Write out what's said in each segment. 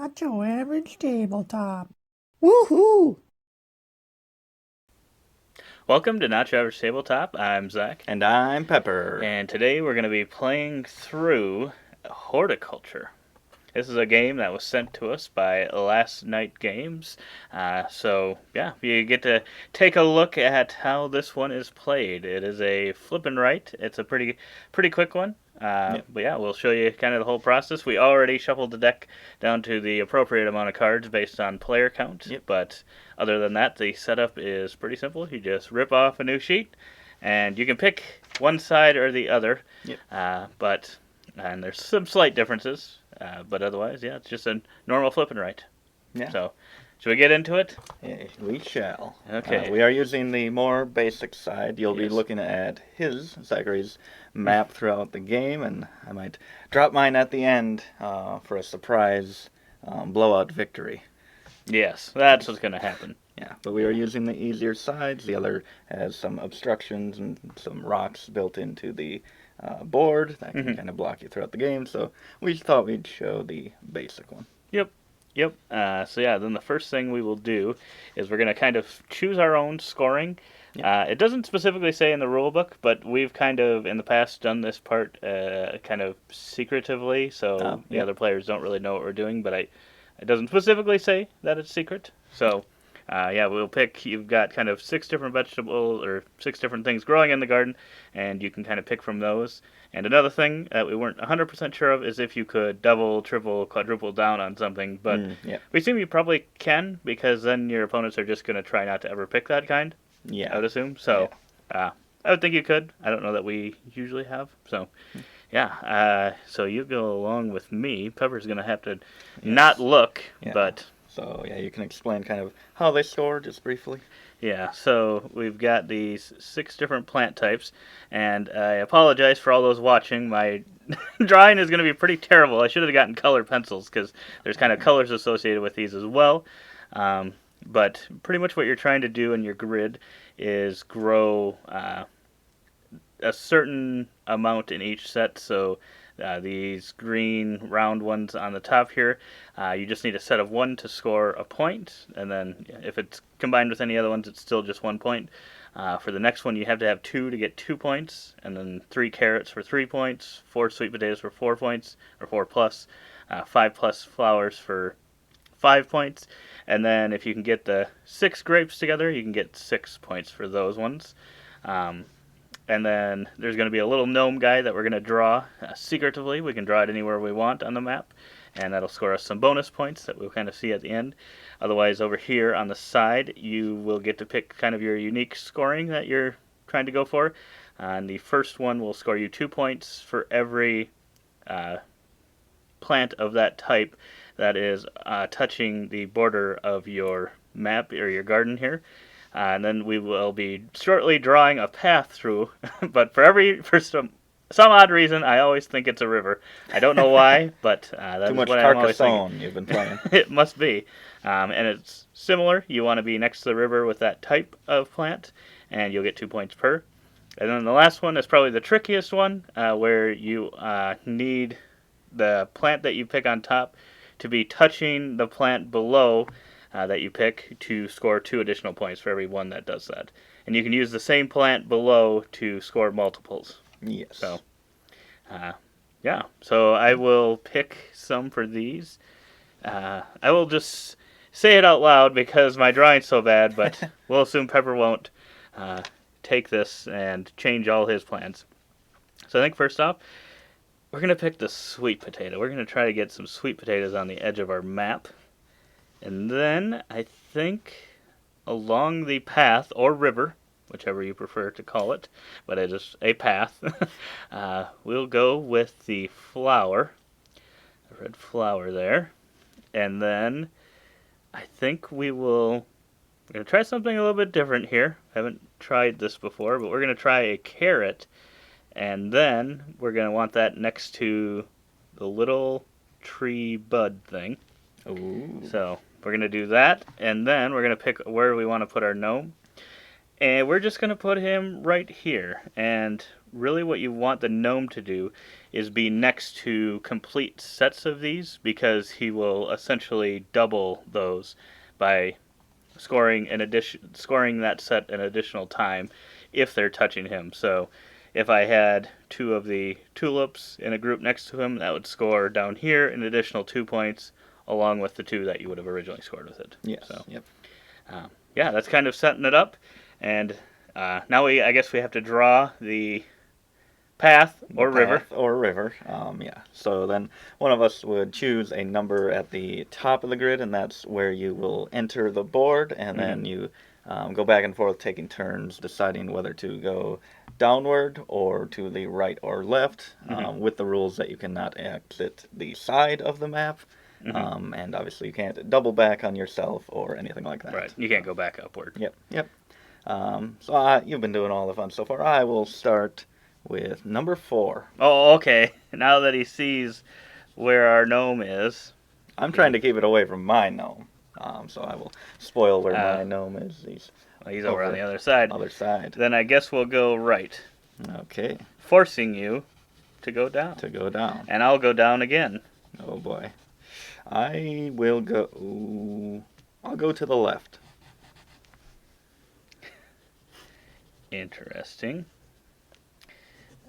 Not your average tabletop. Woohoo! Welcome to Not Your Average Tabletop. I'm Zach, And I'm Pepper. and today we're going to be playing through Horticulture. This is a game that was sent to us by Last Night Games. You get to take a look at how this one is played. It is a flip and write. It's a pretty quick one. Yep. But yeah, we'll show you kind of the whole process. We already shuffled the deck down to the appropriate amount of cards based on player count. Yep. But other than that, the setup is pretty simple. You just rip off a new sheet, and you can pick one side or the other. Yep. And there's some slight differences. But otherwise, yeah, it's just a normal flip and write. Yeah. So, should we get into it? Yeah, we shall. Okay. We are using the more basic side. You'll be Yes. looking at Zachary's map throughout the game, and I might drop mine at the end for a surprise blowout victory. Yes, that's what's going to happen. Yeah, but we are using the easier sides. The other has some obstructions and some rocks built into the board that can kind of block you throughout the game, so we thought we'd show the basic one. Yep. Then the first thing we will do is we're going to kind of choose our own scoring. Yep. It doesn't specifically say in the rule book, but we've kind of, in the past, done this part kind of secretively, so the other players don't really know what we're doing, but it doesn't specifically say that it's secret. So, we'll pick, you've got kind of 6 different vegetables, or 6 different things growing in the garden, and you can kind of pick from those. And another thing that we weren't 100% sure of is if you could double, triple, quadruple down on something, but we assume you probably can, because then your opponents are just going to try not to ever pick that kind, I would assume. So, I would think you could. I don't know that we usually have, so... so you go along with me. Pepper's going to have to not look, but... So, you can explain kind of how they score, just briefly. Yeah, so we've got these 6 different plant types, and I apologize for all those watching. My drawing is going to be pretty terrible. I should have gotten colored pencils, because there's kind of colors associated with these as well. But pretty much what you're trying to do in your grid is grow a certain amount in each set. So these green round ones on the top here, you just need a set of 1 to score a point, and then if it's combined with any other ones, it's still just 1 point. For the next one, you have to have 2 to get 2 points, and then 3 carrots for 3 points, 4 sweet potatoes for 4 points, or 4 plus, 5 plus flowers for 5 points, and then if you can get the 6 grapes together, you can get 6 points for those ones. And then there's going to be a little gnome guy that we're going to draw secretively. We can draw it anywhere we want on the map, and that'll score us some bonus points that we'll kind of see at the end. Otherwise, over here on the side, you will get to pick kind of your unique scoring that you're trying to go for. And the first one will score you 2 points for every plant of that type that is touching the border of your map or your garden here. And then we will be shortly drawing a path through, but for some odd reason, I always think it's a river. I don't know why, but that's Too much what I'm always thinking. Carcassonne you've been playing. It must be. And it's similar. You want to be next to the river with that type of plant, and you'll get 2 points per. And then the last one is probably the trickiest one, where you need the plant that you pick on top to be touching the plant below that you pick to score 2 additional points for every one that does that. And you can use the same plant below to score multiples. Yes. So, So I will pick some for these. I will just say it out loud because my drawing's so bad, but we'll assume Pepper won't take this and change all his plans. So I think first off, we're going to pick the sweet potato. We're going to try to get some sweet potatoes on the edge of our map. And then I think along the path or river, whichever you prefer to call it, but it is a path, we'll go with the flower, the red flower there. And then I think we're going to try something a little bit different here. I haven't tried this before, but we're going to try a carrot. And then we're going to want that next to the little tree bud thing. Ooh. So we're going to do that, and then we're going to pick where we want to put our gnome. And we're just going to put him right here. And really what you want the gnome to do is be next to complete sets of these, because he will essentially double those by scoring that set an additional time if they're touching him. So if I had 2 of the tulips in a group next to him, that would score down here an additional 2 points, along with the 2 that you would have originally scored with it. Yes. So, Yep. yeah, that's kind of setting it up. And now I guess we have to draw the path or river. Or river. Yeah. So then one of us would choose a number at the top of the grid, and that's where you will enter the board, and then you go back and forth taking turns deciding whether to go downward or to the right or left, with the rules that you cannot exit the side of the map. And obviously you can't double back on yourself or anything like that. Right. You can't go back upward. Yep. So you've been doing all the fun so far. I will start with number 4. Oh, okay. Now that he sees where our gnome is. I'm trying to keep it away from my gnome. So I will spoil where my gnome is. He's over on the other side. Other side. Then I guess we'll go right. Okay. Forcing you to go down. And I'll go down again. Oh boy. I will go... I'll go to the left. Interesting.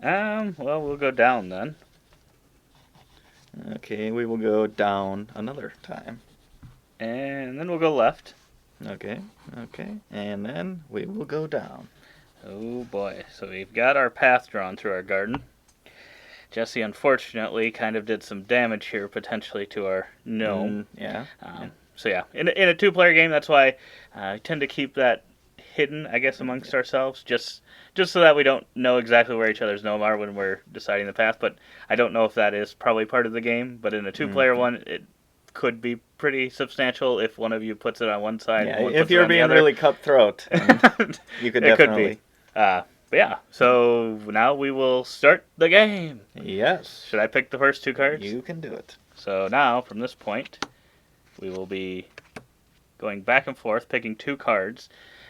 Well, we'll go down then. Okay, we will go down another time. And then we'll go left. Okay. And then we will go down. Oh boy. So we've got our path drawn through our garden. Jesse, unfortunately, kind of did some damage here, potentially, to our gnome. Yeah. So yeah, in a 2-player game, that's why I tend to keep that hidden, I guess, amongst ourselves, just so that we don't know exactly where each other's gnome are when we're deciding the path. But I don't know if that is probably part of the game. But in a 2-player one, it could be pretty substantial if one of you puts it on one side. Yeah, and one if puts it you're on the being other. really cutthroat, you could it definitely. Could be. But yeah, so now we will start the game. Yes. Should I pick the first 2 cards? You can do it. So now, from this point, we will be going back and forth, picking 2 cards.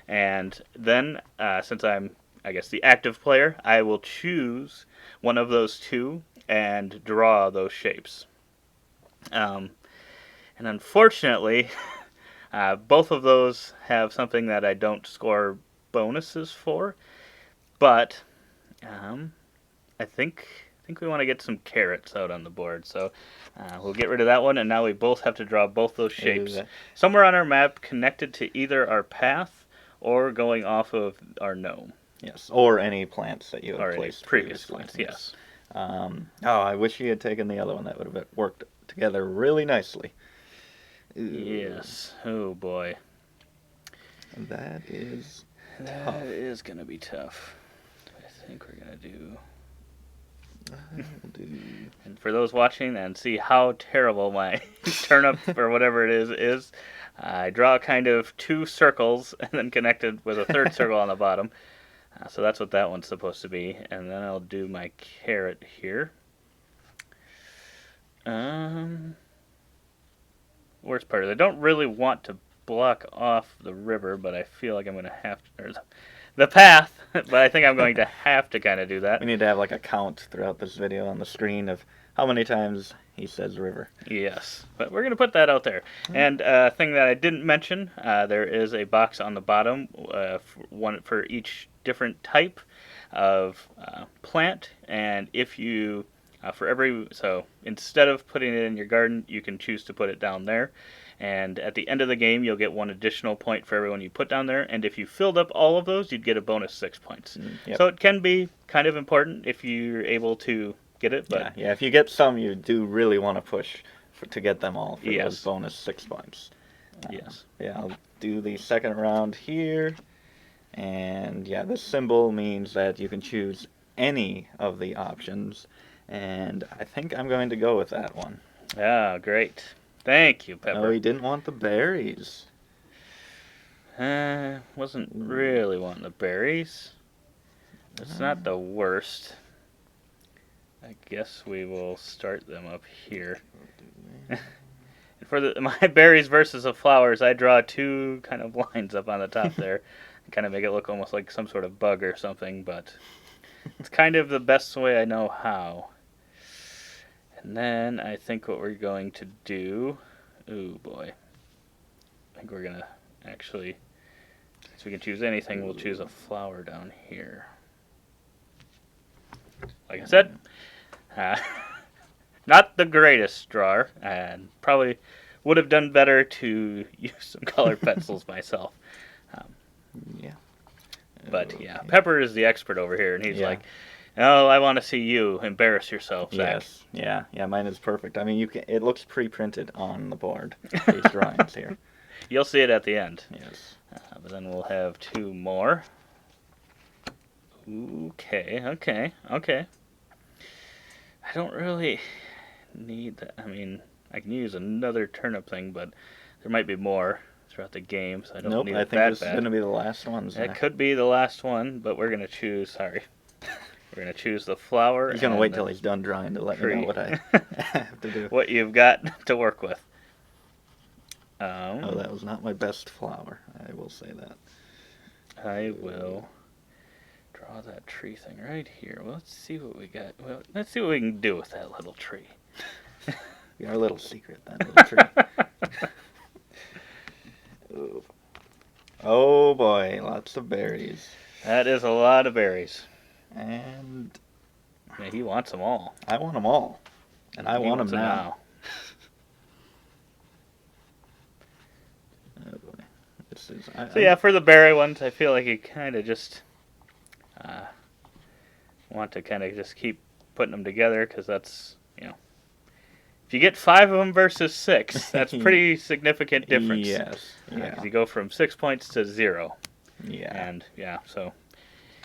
And then, since I'm, I guess, the active player, I will choose one of those 2 and draw those shapes. And unfortunately, both of those have something that I don't score bonuses for. But I think we want to get some carrots out on the board. So we'll get rid of that one, and now we both have to draw both those shapes somewhere on our map connected to either our path or going off of our gnome. Yes, or any plants that you have placed previous plants. Yes. I wish you had taken the other one. That would have worked together really nicely. Yes. Oh boy. That is tough. That is going to be tough. I think we're going to do... And for those watching and see how terrible my turnip or whatever it is, I draw kind of 2 circles and then connected with a 3rd circle on the bottom. So that's what that one's supposed to be. And then I'll do my carrot here. Worst part is I don't really want to block off the river, but I feel like I'm going to have to... Or the path, but I think I'm going to have to kind of do that. We need to have like a count throughout this video on the screen of how many times he says river. Yes, but we're going to put that out there. And a thing that I didn't mention, there is a box on the bottom, one for each different type of plant. And if you, so instead of putting it in your garden, you can choose to put it down there. And at the end of the game, you'll get 1 additional point for everyone you put down there. And if you filled up all of those, you'd get a bonus 6 points. Yep. So it can be kind of important if you're able to get it. But yeah, if you get some, you do really want to push to get them all for those bonus 6 points. Yes. Yeah, I'll do the second round here. And yeah, this symbol means that you can choose any of the options. And I think I'm going to go with that one. Ah, great. Thank you, Pepper. Oh, he didn't want the berries. Wasn't really wanting the berries. It's not the worst. I guess we will start them up here. For my berries versus the flowers, I draw 2 kind of lines up on the top there. kind of make it look almost like some sort of bug or something, but it's kind of the best way I know how. And then I think what we're going to do, ooh boy, I think we're going to actually, so we can choose anything, we'll choose a flower down here. Like I said, not the greatest drawer, and probably would have done better to use some colored pencils myself. Yeah. But Okay. yeah, Pepper is the expert over here, and he's Yeah. like, "Oh, I want to see you embarrass yourself, Zach." Yes. Yeah. Mine is perfect. I mean, you can. It looks pre-printed on the board. These drawings here. You'll see it at the end. Yes. But then we'll have two more. Okay. I don't really need that. I mean, I can use another turnip thing, but there might be more throughout the game, so I don't Nope. need I it think that this is bad. going to be the last one. That could be the last one, but we're gonna choose. Sorry, we're gonna choose the flower. He's gonna and wait the till he's done drawing to let me tree. know what I have to do. What you've got to work with. Oh, that was not my best flower. I will say that. I will draw that tree thing right here. Well, let's see what we got. Well, let's see what we can do with that little tree. Our little secret, that little tree. Ooh. Oh boy, lots of berries. That is a lot of berries. And Yeah, he wants them all. I want them all. And I He want wants them now. Oh boy. This is, So yeah, for the berry ones, I feel like you kind of just want to kind of just keep putting them together, because that's, if you get 5 of them versus 6, that's pretty significant difference. Yes. Yeah. 'Cause you go from 6 points to 0. Yeah. And yeah, so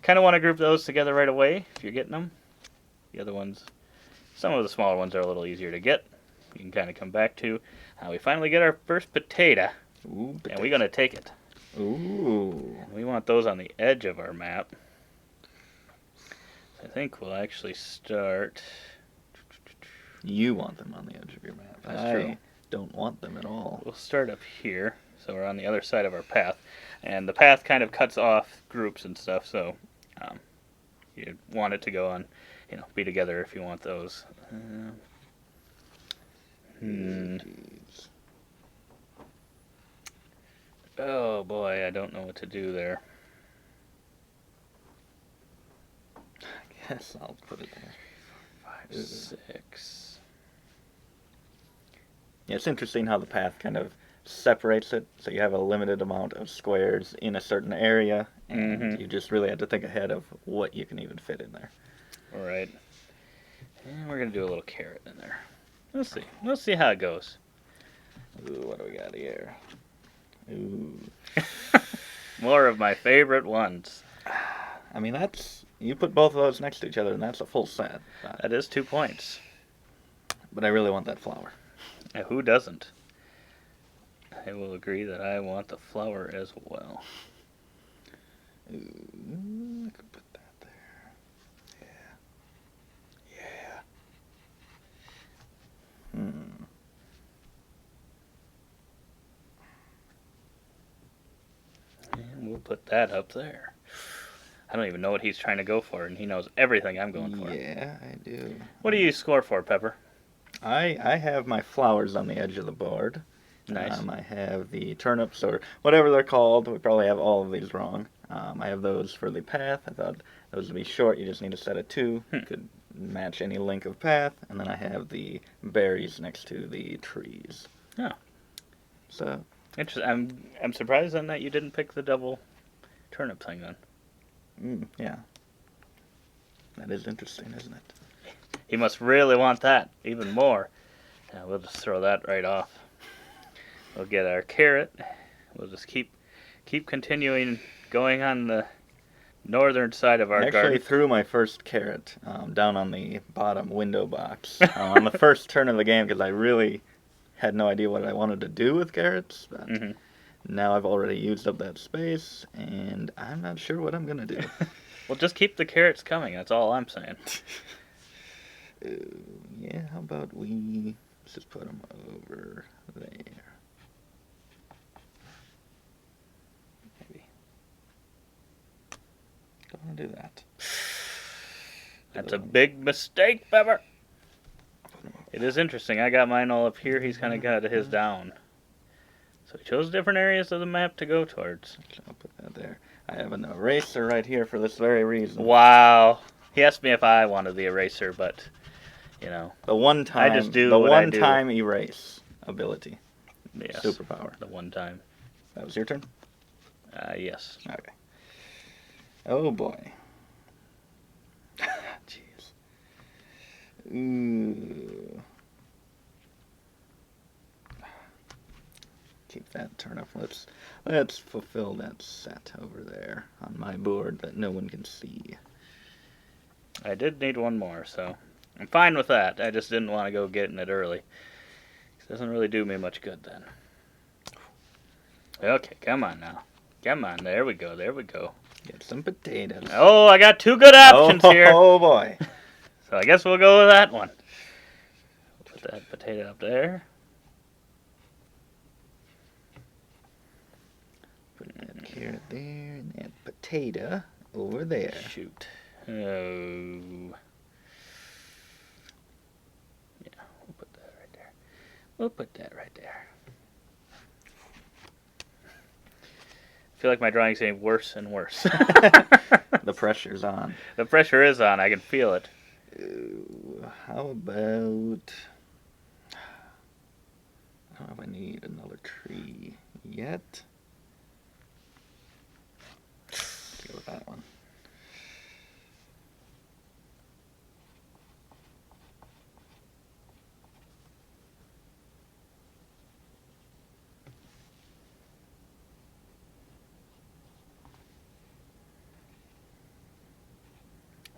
kind of want to group those together right away if you're getting them. The other ones, some of the smaller ones are a little easier to get. You can kind of come back to. We finally get our first potato, Ooh, and we're going to take it. Ooh. We want those on the edge of our map. I think we'll actually start. You want them on the edge of your map. That's true. I don't want them at all. We'll start up here, so we're on the other side of our path, and the path kind of cuts off groups and stuff. So you want it to go on, be together if you want those. Jeez. Oh boy, I don't know what to do there. I guess I'll put it there. 5, 6. Yeah, it's interesting how the path kind of separates it, so you have a limited amount of squares in a certain area, and you just really have to think ahead of what you can even fit in there. All right. And we're gonna do a little carrot in there. Let's see. We'll see how it goes. Ooh, what do we got here? Ooh. More of my favorite ones. I mean, you put both of those next to each other, and that's a full set. That is 2 points. But I really want that flower. Who doesn't? I will agree that I want the flower as well. Ooh, I could put that there. Yeah. And we'll put that up there. I don't even know what he's trying to go for, and he knows everything I'm going for. Yeah, I do. What do you score for, Pepper? I have my flowers on the edge of the board. Nice. I have the turnips, or whatever they're called. We probably have all of these wrong. I have those for the path. I thought those would be short. You just need a set of 2. Could match any length of path. And then I have the berries next to the trees. Oh. So. Interesting. I'm surprised then that you didn't pick the double turnip thing then. Yeah. That is interesting, isn't it? He must really want that even more. We'll just throw that right off. We'll get our carrot. We'll just keep continuing going on the northern side of our I actually garden. threw my first carrot down on the bottom window box on the first turn of the game because I really had no idea what I wanted to do with carrots. But now I've already used up that space, and I'm not sure what I'm going to do. Well, just keep the carrots coming. That's all I'm saying. Yeah, how about let's just put them over there. Maybe. want to do that. That's a big mistake, Pepper. It is interesting. I got mine all up here. He's kind of got his down. So he chose different areas of the map to go towards. I'll put that there. I have an eraser right here for this very reason. Wow. He asked me if I wanted the eraser, but, you know. The one time. I just do the what one I do. time erase ability. Yes. Superpower. The one time. That was your turn? Yes. Okay. Oh boy. Jeez. Ooh. Keep that turnip. Let's fulfill that set over there on my board that no one can see. I did need one more, so I'm fine with that. I just didn't want to go getting it early. It doesn't really do me much good then. Okay, come on now. Come on, there we go, there we go. Get some potatoes. Oh, I got two good options here. Oh boy. So I guess we'll go with that one. Put that potato up there. Put that carrot there and that potato over there. Shoot. Oh. Yeah, we'll put that right there. We'll put that right there. I feel like my drawing's getting worse and worse. The pressure's on. The pressure is on. I can feel it. How about... I don't know if I need another tree yet. Let's go with that one.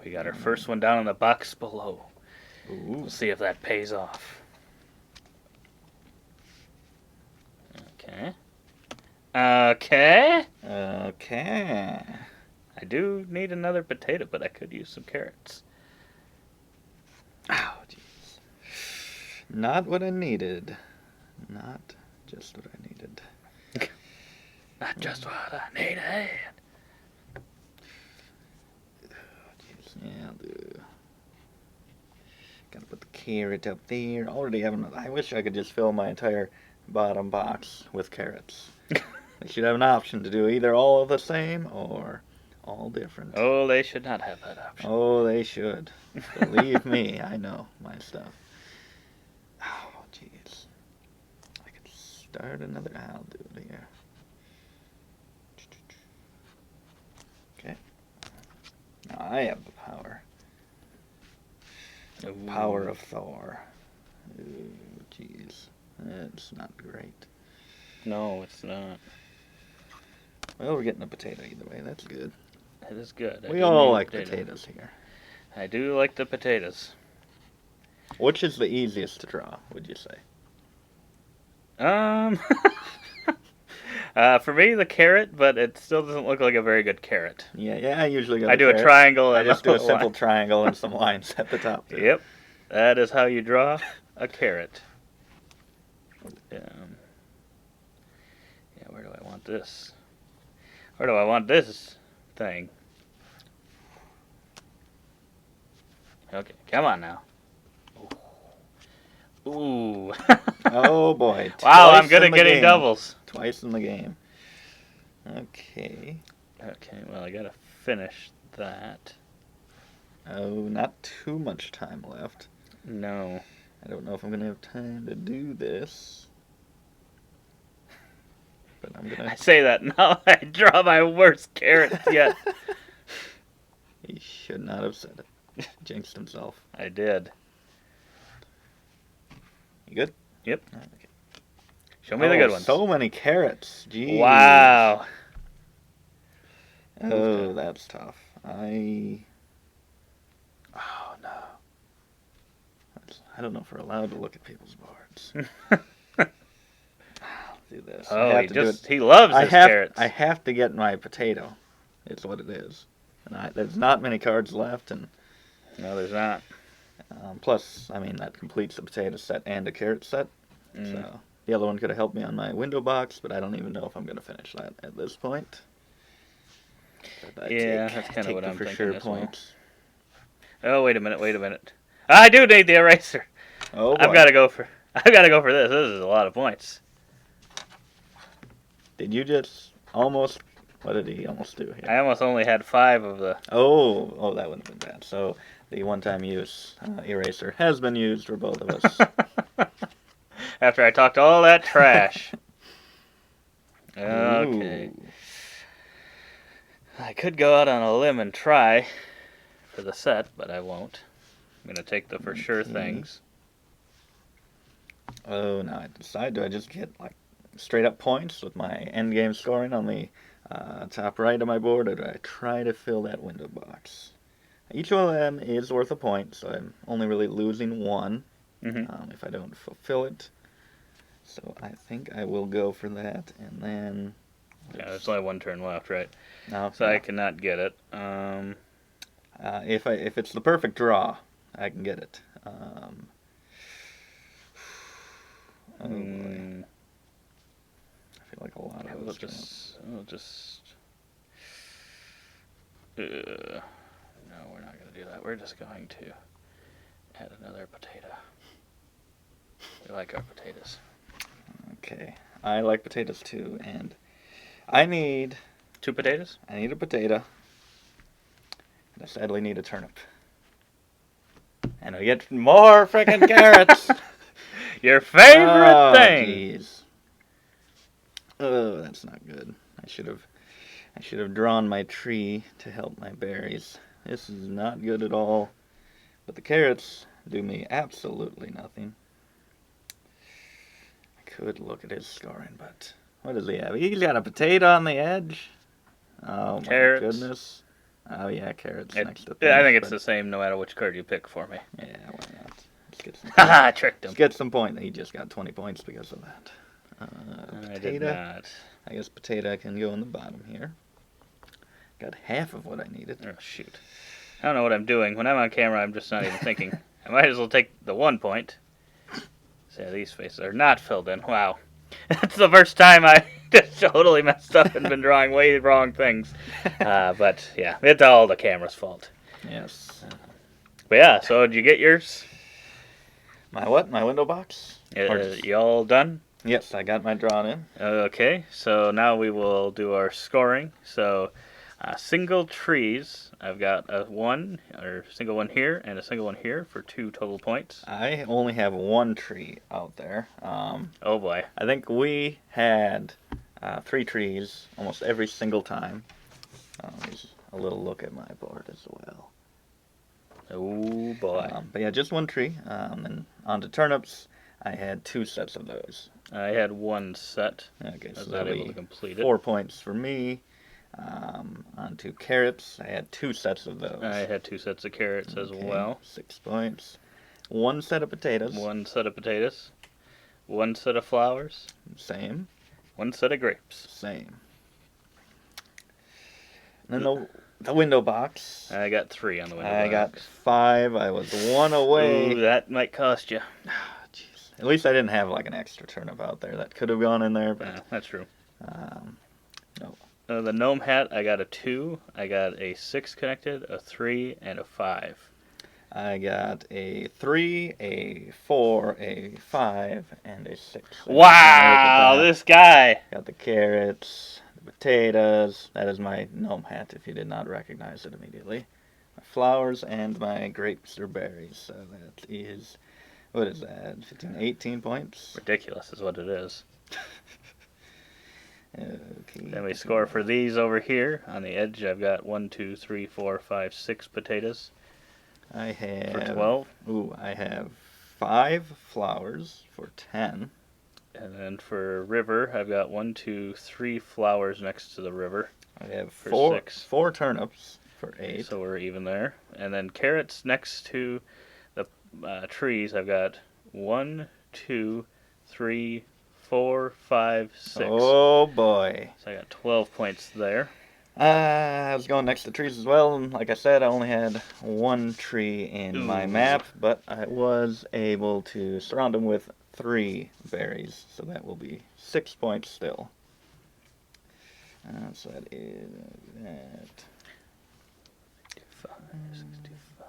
We got our first one down in the box below. Ooh. We'll see if that pays off. Okay. Okay. Okay. I do need another potato, but I could use some carrots. Oh, jeez. Not what I needed. Not just what I needed. Not just what I needed. Yeah, I'll do. Gotta put the carrot up there. Already have enough. I wish I could just fill my entire bottom box with carrots. They should have an option to do either all of the same or all different. Oh, they should not have that option. Oh, they should. Believe me, I know my stuff. Oh, jeez. I could start another. I'll do it here. Okay. Now I have the power. The Ooh. power of Thor. Ooh, jeez. That's not great. No, it's not. Well, we're getting a potato either way. That's good. It is good. I We do all need like potato. potatoes here. I do like the potatoes. Which is the easiest to draw, would you say? For me, the carrot, but it still doesn't look like a very good carrot. Yeah, I usually go. I do a carrot. triangle. I And just do a simple line. triangle and some lines at the top. Too. Yep, that is how you draw a carrot. Yeah, where do I want this? Where do I want this thing? Okay, come on now. Ooh. Oh boy. Wow, I'm Twice good in at the getting game. doubles. Twice in the game. Okay. Okay, well, I gotta finish that. Oh, not too much time left. No. I don't know if I'm going to have time to do this. But I'm going I to... say that now. I draw my worst carrots yet. He should not have said it. Jinxed himself. I did. You good? Yep. Okay. Show me the good Oh, ones. so many carrots. Jeez. Wow. Oh, that's tough. Oh, no. I don't know if we're allowed to look at people's boards. I'll do this. I Oh, have to do it. he loves his carrots. I have to get my potato. It's what it is. And there's not many cards left, and No, there's not. plus, I mean, that completes the potato set and a carrot set. So the other one could have helped me on my window box, but I don't even know if I'm going to finish that at this point. But Yeah, that's kind of take what the I'm for thinking sure as well. points. Oh, wait a minute. I do need the eraser. Oh boy. I've got to go for this. This is a lot of points. Did you just almost... What did he almost do here? I almost only had 5 of the... Oh, that wouldn't have been bad. So the one-time use eraser has been used for both of us. After I talked all that trash. Okay. Ooh. I could go out on a limb and try for the set, but I won't. I'm going to take the for sure things. Oh, now I decide, do I just get like straight up points with my end game scoring on the top right of my board, or do I try to fill that window box? Each one of them is worth a point, so I'm only really losing one if I don't fulfill it. So I think I will go for that, and then... Yeah, there's only one turn left, right? No, So yeah. I cannot get it. If it's the perfect draw, I can get it. Oh boy. I feel like a lot of We'll those. just. No, we're not going to do that. We're just going to add another potato. We like our potatoes. Okay, I like potatoes too, and I need 2 potatoes? I need a potato, and I sadly need a turnip, and I get more frickin' carrots. Your favorite Oh, thing. jeez. Oh, that's not good. I should have drawn my tree to help my berries. This is not good at all. But the carrots do me absolutely nothing. I could look at his scoring, but what does he have? He's got a potato on the edge. Oh Carrots. my goodness. Oh yeah, carrots next to I think things, it's the same no matter which card you pick for me. Yeah, why not? Let's get some Haha, I tricked him. Let's get some point. He just got 20 points because of that. I did not. I guess potato can go in the bottom here. Got half of what I needed. Oh, shoot. I don't know what I'm doing. When I'm on camera, I'm just not even thinking. I might as well take the 1 point. So these faces are not filled in. Wow. That's the first time I just totally messed up and been drawing way wrong things. But, yeah, it's all the camera's fault. Yes. But, yeah, so did you get yours? My what? My window box? You all done? Yes, I got my drawn in. Okay, so now we will do our scoring. So, single trees, I've got a single one here and a single one here for 2 total points. I only have 1 tree out there. Oh boy. I think we had 3 trees almost every single time. Here's a little look at my board as well. Oh boy. But yeah, just 1 tree. And on to turnips, I had 2 sets of those. I had 1 set. Okay, I so was not that'll able be to complete it. 4 points for me. On to carrots, I had 2 sets of those. I had 2 sets of carrots as well. 6 points. 1 set of potatoes. 1 set of potatoes. 1 set of flowers. Same. 1 set of grapes. Same. And then the window box. I got 3 on the window I got box. 5. I was 1 away. Ooh, that might cost you. Jeez. At least I didn't have like an extra turnip out there that could have gone in there. But Yeah, that's true. no. The gnome hat, I got a 2. I got a 6 connected, a 3, and a 5. I got a 3, a 4, a 5, and a 6. Wow, this guy! Got the carrots, the potatoes. That is my gnome hat, if you did not recognize it immediately. My flowers and my grapes or berries. So that is, what is that, 15, 18 points? Ridiculous is what it is. Okay. Then we score for these over here. On the edge, I've got 1, 2, 3, 4, 5, 6 potatoes. I have... For 12. Ooh, I have 5 flowers for 10. And then for river, I've got 1, 2, 3 flowers next to the river. I have For 6. 4 turnips for 8. So we're even there. And then carrots next to the trees, I've got 1, 2, 3, 4, 5, 6. Oh boy. So I got 12 points there. I was going next to trees as well, and like I said, I only had 1 tree in my map, but I was able to surround them with 3 berries, so that will be 6 points still. So that is that. 565.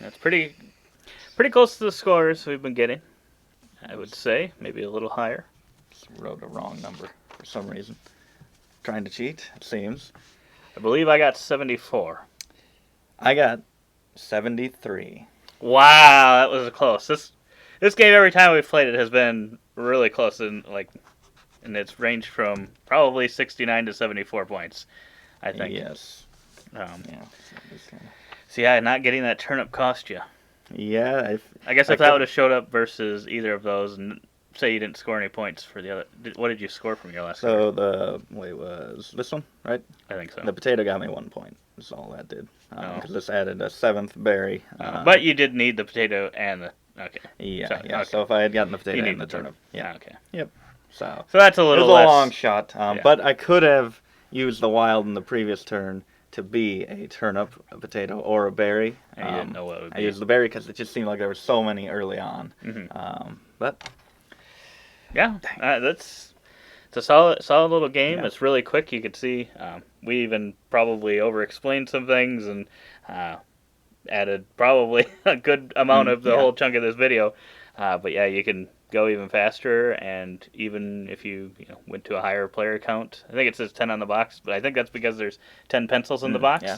That's pretty close to the scores we've been getting. I would say maybe a little higher. Just wrote a wrong number for some reason. Trying to cheat, it seems. I believe I got 74. I got 73. Wow, that was close. This game every time we've played it has been really close, and it's ranged from probably 69 to 74 points, I think. Yes. Yeah. So So yeah, not getting that turnip cost you. yeah. I guess if that would have showed up versus either of those, and say you didn't score any points for the other, what did you score from your last? So the way was this one, right? I think so. The potato got me 1 point. That's all that did. Because this added a 7th berry. But you did need the potato and the okay. Yeah, So, yeah. okay. So if I had gotten the potato You need and the the turnip, yeah. Okay. Yep. So that's a it was little a less. long shot. Yeah. But I could have used the wild in the previous turn to be a turnip, a potato, or a berry. And you didn't know what it would be. I used the berry because it just seemed like there were so many early on. Mm-hmm. But yeah, it's a solid little game. Yeah. It's really quick. You could see we even probably over-explained some things and added probably a good amount of the whole chunk of this video. But yeah, you can go even faster, and even if you went to a higher player count, I think it says 10 on the box, but I think that's because there's 10 pencils in the box. Yeah.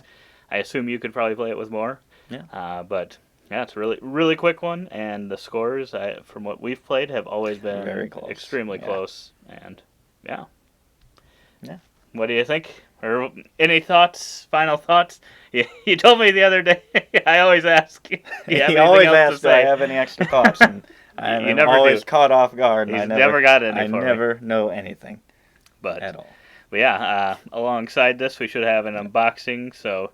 I assume you could probably play it with more. Yeah. But yeah, it's a really quick one, and the scores, from what we've played, have always been very close. Extremely close. And yeah. Yeah. What do you think? Or any thoughts? Final thoughts? You told me the other day. I always ask. Do you have He anything always else asks to if I say? have any extra thoughts, and I'm You never always do. caught off guard. And He's I never got any I for me. never know anything But at all. yeah, alongside this, we should have an unboxing. So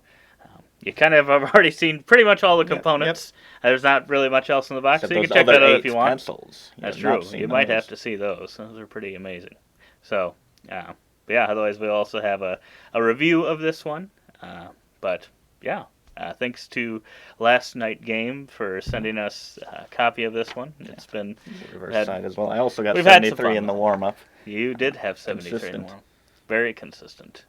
you kind of have already seen pretty much all the components. There's not really much else in the box, Except so you can those check that other out if you 8 want. pencils. That's have not true. seen You might those. have to see those. Those are pretty amazing. So yeah. Otherwise, we'll also have a review of this one. But yeah. Thanks to Last Night Game for sending us a copy of this one. It's been The reverse side as well. I also got we've had some 73 fun in the with it. warm-up. You did have 73 in the Consistent. world. Very consistent.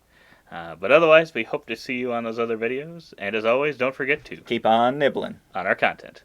But otherwise, we hope to see you on those other videos. And as always, don't forget to Keep on nibbling. on our content.